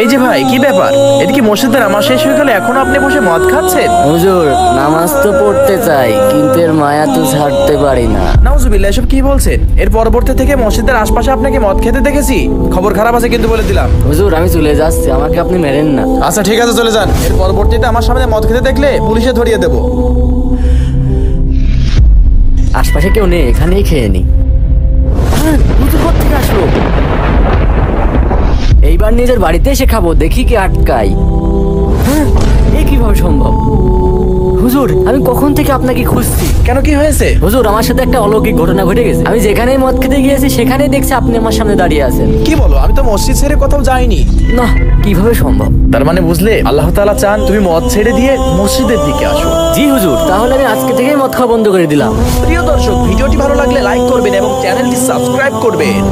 এই যে ভাই, কি ব্যাপার? এদিকে মসজিদের নামাজ শেষ হয়ে গেলে এখনো আপনি বসে মদ খাচ্ছেন? হুজুর, নামাজ তো পড়তে চাই কিন্তু এর মায়া তো ছাড়তে পারি না। নাউজুবিল্লাহ, এসব কি বলছেন? এর পরবর্তী থেকে মসজিদের আশপাশে আপনাকে মদ খেতে দেখেছি। খবর খারাপ আছে কিন্তু বলে দিলাম। হুজুর, আমি চলে যাচ্ছি, আমাকে আপনি মেরেন না। আচ্ছা ঠিক আছে, চলে যান। এর পরবর্তীতে আমার সামনে মদ খেতে দেখলে পুলিশে ধরিয়ে দেবো। আশপাশে কেউ নেই, এখানেই খেয়ে নি। হুজুর কোত্থেকে আসলো? এইবার নিজের বাড়িতে এসে খাবো, দেখি কি আটকাই। এ কিভাবে সম্ভব? হুজুর, আমি কখন থেকে আপনাকে খুঁজছি। কেন, কি হয়েছে? হুজুর, আমার সাথে একটা অলৌকিক ঘটনা ঘটে গেছে। আমি যেখানেই মদ খেতে গিয়েছি সেখানেই দেখছি আপনি আমার সামনে দাঁড়িয়ে আছেন। কি বলো? আমি তো মসজিদ ছেড়ে কোথাও যাইনি। না, কিভাবে সম্ভব? তার মানে বুঝলে, আল্লাহ তাআলা চান তুমি মদ ছেড়ে দিয়ে মসজিদের দিকে আসো। জি হুজুর, তাহলে আমি আজকে থেকেই মদ খাওয়া বন্ধ করে দিলাম। প্রিয় দর্শক, ভিডিওটি ভালো লাগলে লাইক করবেন এবং চ্যানেলটি সাবস্ক্রাইব করবেন।